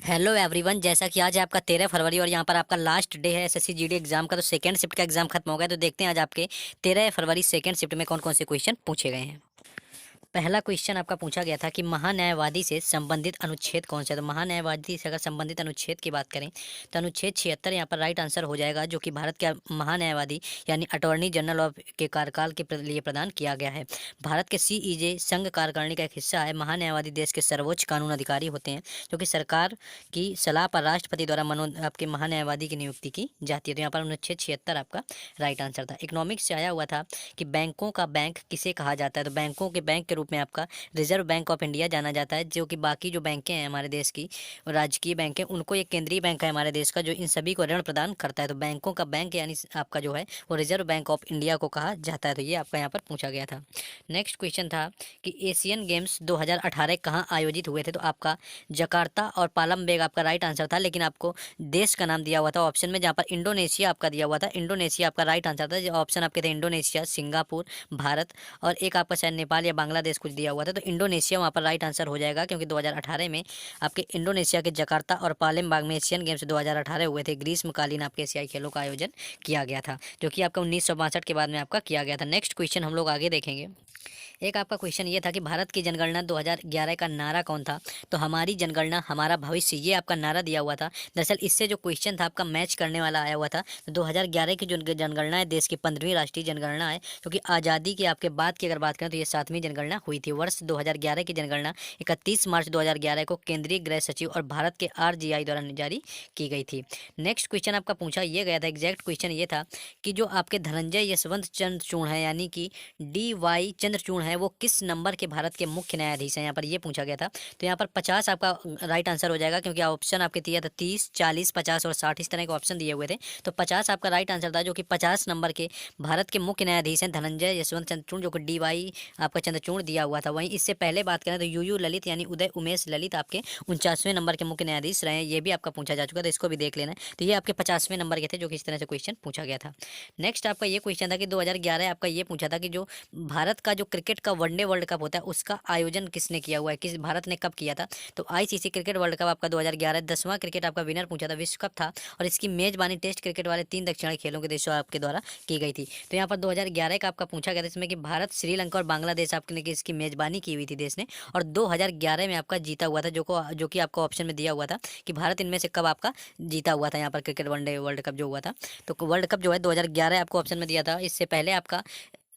Hello everyone, जैसा कि आज है आपका 13 फरवरी और यहाँ पर आपका लास्ट डे है एसएससी जीडी एग्जाम का। तो सेकंड शिफ्ट का एग्जाम खत्म हो गया। तो देखते हैं आज आपके 13 फरवरी सेकंड शिफ्ट में कौन कौन से क्वेश्चन पूछे गए हैं। पहला क्वेश्चन आपका पूछा गया था कि महान्यायवादी से संबंधित अनुच्छेद कौन सा है। तो महान्यायवादी से अगर संबंधित अनुच्छेद की बात करें तो अनुच्छेद 76 यहाँ पर राइट आंसर हो जाएगा, जो कि भारत के महान्यायवादी यानी अटॉर्नी जनरल ऑफ के कार्यकाल के लिए प्रदान किया गया है। भारत के सीईजे संघ कार्यकारिणी का एक हिस्सा है। महान्यायवादी देश के सर्वोच्च कानून अधिकारी होते हैं, जो कि सरकार की सलाह पर राष्ट्रपति द्वारा आपके महान्यायवादी की नियुक्ति की जाती है। तो यहाँ पर अनुच्छेद 76 आपका राइट आंसर था। इकोनॉमिक्स से आया हुआ था कि बैंकों का बैंक किसे कहा जाता है। तो बैंकों के बैंक के रूप में आपका रिजर्व बैंक ऑफ इंडिया जाना जाता है, जो कि बाकी जो बैंकें हैं हमारे देश की राजकीय बैंक है, उनको एक केंद्रीय बैंक है हमारे देश का, जो इन सभी को ऋण प्रदान करता है। तो बैंकों का बैंक यानी आपका जो है वो रिजर्व बैंक ऑफ इंडिया को कहा जाता है। तो ये आपका यहाँ पर पूछा गया था। नेक्स्ट क्वेश्चन था कि एशियन गेम्स 2018 कहाँ आयोजित हुए थे। तो आपका जकार्ता और पालमबेग आपका राइट आंसर था, लेकिन आपको देश का नाम दिया हुआ था ऑप्शन में, जहाँ पर इंडोनेशिया आपका दिया हुआ था। इंडोनेशिया आपका राइट आंसर था। ऑप्शन आपके थे इंडोनेशिया, सिंगापुर, भारत और एक आपका शायद नेपाल या बांग्लादेश कुछ दिया हुआ था। तो इंडोनेशिया वहाँ पर राइट आंसर हो जाएगा, क्योंकि 2018 में आपके इंडोनेशिया के जकार्ता और पालेमबांग में एशियन गेम्स 2018 हुए थे। ग्रीष्मकालीन आपके एशियाई खेलों का आयोजन किया गया था, जो कि आपका 1962 के बाद में आपका किया गया था। नेक्स्ट क्वेश्चन हम लोग आगे देखेंगे। एक आपका क्वेश्चन ये था कि भारत की जनगणना 2011 का नारा कौन था। तो हमारी जनगणना हमारा भविष्य, ये आपका नारा दिया हुआ था। दरअसल इससे जो क्वेश्चन था आपका मैच करने वाला आया हुआ था। तो 2011 की जो जनगणना है देश की 15वीं राष्ट्रीय जनगणना है, क्योंकि आज़ादी के आपके बाद की अगर बात करें तो ये 7वीं जनगणना हुई थी। वर्ष 2011 की जनगणना 31 मार्च 2011 को केंद्रीय गृह सचिव और भारत के आरजीआई द्वारा जारी की गई थी। नेक्स्ट क्वेश्चन आपका पूछा ये गया था, एग्जैक्ट क्वेश्चन ये था कि जो आपके धनंजय यशवंत चंद्रचूड़ है यानी कि DY चंद्रचूड़ है, वो किस नंबर के भारत के मुख्य न्यायाधीश हैं, यहाँ पर ये पूछा गया था। तो यहाँ पर 50 आपका राइट आंसर हो जाएगा, क्योंकि ऑप्शन आपके दिया था 30, 40, 50 और 60, इस तरह के ऑप्शन दिए हुए थे। तो 50 आपका राइट आंसर था, जो कि 50 नंबर के भारत के मुख्य न्यायाधीश हैं धनंजय यशवंत चंद्रचूड़, जो कि DY आपका चंद्रचूड़ दिया हुआ था। वहीं इससे पहले बात करें तो UU ललित यानी उदय उमेश ललित आपके 49वें नंबर के मुख्य न्यायाधीश रहे हैं। ये भी आपका पूछा जा चुका था, इसको भी देख लेना है। तो ये आपके 50वें नंबर के थे, जो कि इस तरह से क्वेश्चन पूछा गया था। नेक्स्ट आपका ये क्वेश्चन था कि 2011 आपका ये पूछा था कि जो भारत का जो क्रिकेट का वनडे वर्ल्ड कप होता है उसका आयोजन किसने किया हुआ है, किस भारत ने कब किया था। तो आईसीसी क्रिकेट वर्ल्ड कप आपका 2011 10वां क्रिकेट आपका विनर पूछा था, विश्व कप था। और इसकी मेजबानी टेस्ट क्रिकेट वाले 3 दक्षिणी खेलों के देशों आपके द्वारा की गई थी। तो यहाँ पर 2011 का आपका पूछा गया था, इसमें कि भारत, श्रीलंका और बांग्लादेश आपने की इसकी मेजबानी की हुई थी देश ने, और 2011 में आपका जीता हुआ था, जो कि आपको ऑप्शन में दिया हुआ था कि भारत इनमें से कब आपका जीता हुआ था यहाँ पर क्रिकेट वनडे वर्ल्ड कप जो हुआ था। तो वर्ल्ड कप जो है 2011 आपको ऑप्शन में दिया था। इससे पहले आपका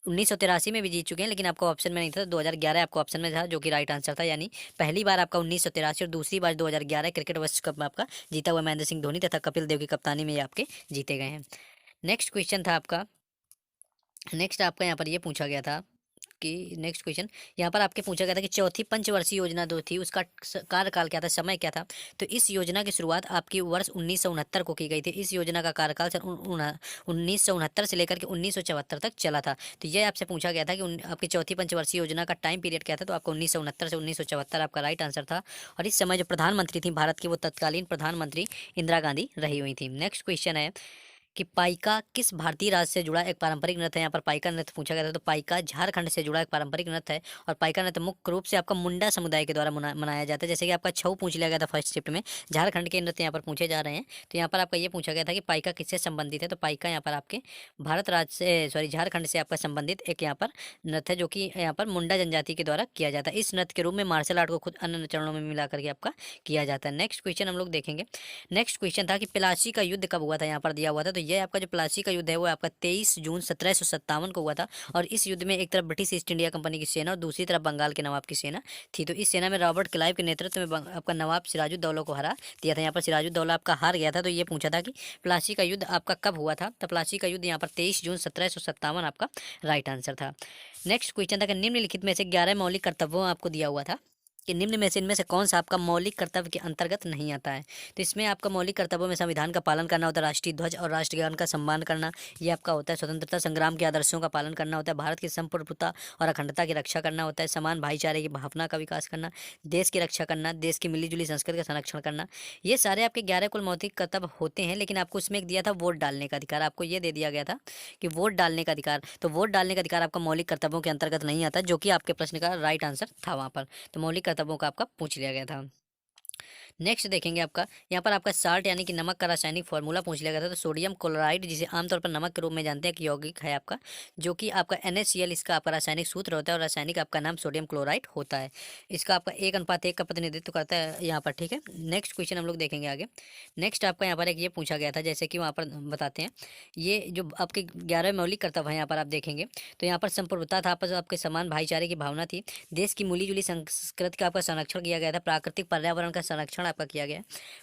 1983 में भी जीत चुके हैं, लेकिन आपको ऑप्शन में नहीं था। 2011 आपको ऑप्शन में था, जो कि राइट आंसर था। यानी पहली बार आपका 1983 और दूसरी बार 2011 क्रिकेट विश्व कप में आपका जीता हुआ महेंद्र सिंह धोनी तथा कपिल देव की कप्तानी में ये आपके जीते गए हैं। नेक्स्ट क्वेश्चन था आपका, नेक्स्ट आपका यहाँ पर ये पूछा गया था कि नेक्स्ट क्वेश्चन यहाँ पर आपके पूछा गया था कि चौथी पंचवर्षीय योजना जो थी उसका कार्यकाल क्या था, समय क्या था। तो इस योजना की शुरुआत आपकी वर्ष 1969 को की गई थी। इस योजना का कार्यकाल सन 1969 से लेकर के 1974 तक चला था। तो ये आपसे पूछा गया था कि आपकी चौथी पंचवर्षीय योजना का टाइम पीरियड क्या था। तो आपको 1969 से 1974 आपका राइट आंसर था। और इस समय जो प्रधानमंत्री थी भारत की, वो तत्कालीन प्रधानमंत्री इंदिरा गांधी रही हुई थी। नेक्स्ट क्वेश्चन है कि पाइका किस भारतीय राज्य से जुड़ा एक पारंपरिक नृत्य है। यहाँ पर पाइका नृत्य पूछा गया था। तो पाइका झारखंड से जुड़ा एक पारंपरिक नृत्य है, और पाइका नृत्य मुख्य रूप से आपका मुंडा समुदाय के द्वारा मनाया जाता है। जैसे कि आपका छऊ पूछ लिया गया था फर्स्ट शिफ्ट में, झारखंड के नृत्य यहाँ पर पूछे जा रहे हैं। तो यहाँ पर आपका ये पूछा गया था कि पाइका किससे संबंधित है। तो पाइका यहाँ पर आपके भारत राज्य से, सॉरी, झारखंड से आपका संबंधित एक यहाँ पर नृत्य है, जो कि यहाँ पर मुंडा जनजाति के द्वारा किया जाता है। इस नृत्य के रूप में मार्शल आर्ट को खुद अन्य चरणों में मिला करके आपका किया जाता है। नेक्स्ट क्वेश्चन हम लोग देखेंगे। नेक्स्ट क्वेश्चन था कि प्लासी का युद्ध कब हुआ था, यहाँ पर दिया हुआ था। तो ये आपका जो प्लासी का युद्ध है वो आपका 23 जून 1757 को हुआ था। और इस युद्ध में एक तरफ ब्रिटिश ईस्ट इंडिया कंपनी की सेना और दूसरी तरफ बंगाल के नवाब की सेना थी। तो इस सेना में रॉबर्ट क्लाइव के नेतृत्व में आपका नवाब सिराजुद्दौला को हरा दिया था। यहाँ पर सिराजुद्दौला आपका हार गया था। तो ये पूछा था कि प्लासी का युद्ध आपका कब हुआ था। तो प्लासी का युद्ध यहाँ पर 23 जून 1757 आपका राइट आंसर था। नेक्स्ट क्वेश्चन था कि निम्नलिखित में से 11 मौलिक कर्तव्यों आपको दिया हुआ था कि निम्न में से इनमें से कौन सा आपका मौलिक कर्तव्य के अंतर्गत नहीं आता है। तो इसमें आपका मौलिक कर्तव्यों में संविधान का पालन करना होता है, राष्ट्रीय ध्वज और राष्ट्रगान का सम्मान करना ये आपका होता है, स्वतंत्रता संग्राम के आदर्शों का पालन करना होता है, भारत की संप्रभुता और अखंडता की रक्षा करना होता है, समान भाईचारे की भावना का विकास करना, देश की रक्षा करना, देश की मिलीजुली संस्कृति का संरक्षण करना। ये सारे आपके 11 कुल मौलिक कर्तव्य होते हैं। लेकिन आपको इसमें एक दिया था वोट डालने का अधिकार, आपको ये दे दिया गया था कि वोट डालने का अधिकार। तो वोट डालने का अधिकार आपका मौलिक कर्तव्यों के अंतर्गत नहीं आता, जो कि आपके प्रश्न का राइट आंसर था वहाँ पर। तो मौलिक कर्तव्यों का आपका पूछ लिया गया था। नेक्स्ट देखेंगे आपका यहाँ पर आपका साल्ट यानी कि नमक का रासायनिक फॉर्मूला पूछ लिया गया था। तो सोडियम क्लोराइड, जिसे आमतौर पर नमक के रूप में जानते हैं, कि यौगिक है आपका, जो कि आपका NaCl इसका आपका रासायनिक सूत्र होता है और रासायनिक आपका नाम सोडियम क्लोराइड होता है। इसका आपका 1:1 का प्रतिनिधित्व करता है यहाँ पर, ठीक है। नेक्स्ट क्वेश्चन हम लोग देखेंगे आगे। नेक्स्ट आपका यहाँ पर एक ये पूछा गया था, जैसे कि वहाँ पर बताते हैं, ये जो आपके 11 मौलिक कर्तव्य हैं यहाँ पर आप देखेंगे, तो यहाँ पर संप्रभुता था, आपस आपके समान भाईचारे की भावना थी, देश की मिली जुली संस्कृति का आपका संरक्षण किया गया था, प्राकृतिक पर्यावरण का संरक्षण आपका किया गया,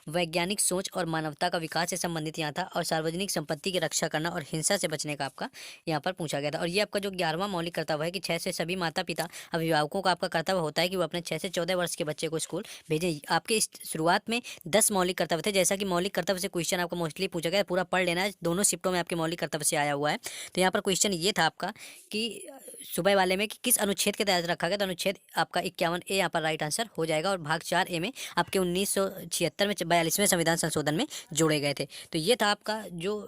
वैज्ञानिक सोच और मानवता का विकास से संबंधित यहाँ था, और सार्वजनिक संपत्ति की रक्षा करना और हिंसा से बचने का आपका यहाँ पर पूछा गया था। और ये आपका जो 11वां मौलिक कर्तव्य है कि 6 से सभी माता पिता अभिभावकों का आपका कर्तव्य होता है कि वो अपने 6 से 14 वर्ष के बच्चे को स्कूल भेजें। आपके इस शुरुआत में 10 मौलिक कर्तव्य थे, जैसा कि मौलिक कर्तव्य से क्वेश्चन आपका मोस्टली पूछा गया है, पूरा पढ़ लेना है, दोनों शिफ्टों में आपके मौलिक कर्तव्य से आया हुआ है। तो यहाँ पर क्वेश्चन ये था आपका कि सुबह वाले में कि किस अनुच्छेद के तहत रखा गया, तो अनुच्छेद आपका 51A यहाँ पर राइट आंसर हो जाएगा, और भाग 4A में आपके 1976 में 42वें संविधान संशोधन में जोड़े गए थे। तो ये था आपका जो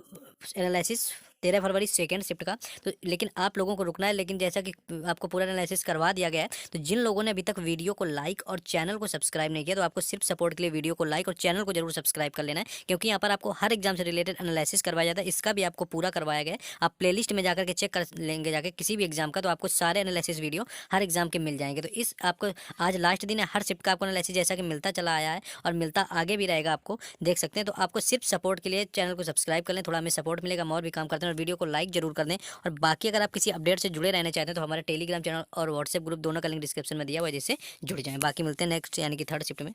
एनालिसिस 13 फरवरी सेकेंड शिफ्ट का। तो लेकिन आप लोगों को रुकना है, लेकिन जैसा कि आपको पूरा एनालिसिस करवा दिया गया है, तो जिन लोगों ने अभी तक वीडियो को लाइक और चैनल को सब्सक्राइब नहीं किया, तो आपको सिर्फ सपोर्ट के लिए वीडियो को लाइक और चैनल को जरूर सब्सक्राइब कर लेना है, क्योंकि यहाँ पर आपको हर एग्जाम से रिलेटेड एनालिसिस करवाया जाता है, इसका भी आपको पूरा करवाया गया है। आप प्लेलिस्ट में जाकर के चेक कर लेंगे जाके किसी भी एग्जाम का, तो आपको सारे एनालिसिस वीडियो हर एग्जाम के मिल जाएंगे। तो इस आपको आज लास्ट दिन है, हर शिफ्ट का आपको एनालिसिस जैसा कि मिलता चला आया है और मिलता आगे भी रहेगा, आपको देख सकते हैं। तो आपको सिर्फ सपोर्ट के लिए चैनल को सब्सक्राइब कर लें, थोड़ा हमें सपोर्ट मिलेगा, हम और भी काम करते हैं, और वीडियो को लाइक जरूर कर दें। और बाकी अगर आप किसी अपडेट से जुड़े रहना चाहते हैं, तो हमारे टेलीग्राम चैनल और व्हाट्सएप ग्रुप दोनों का लिंक डिस्क्रिप्शन में दिया हुआ है, जिससे जुड़ जाएं। बाकी मिलते हैं नेक्स्ट यानी कि थर्ड शिफ्ट में।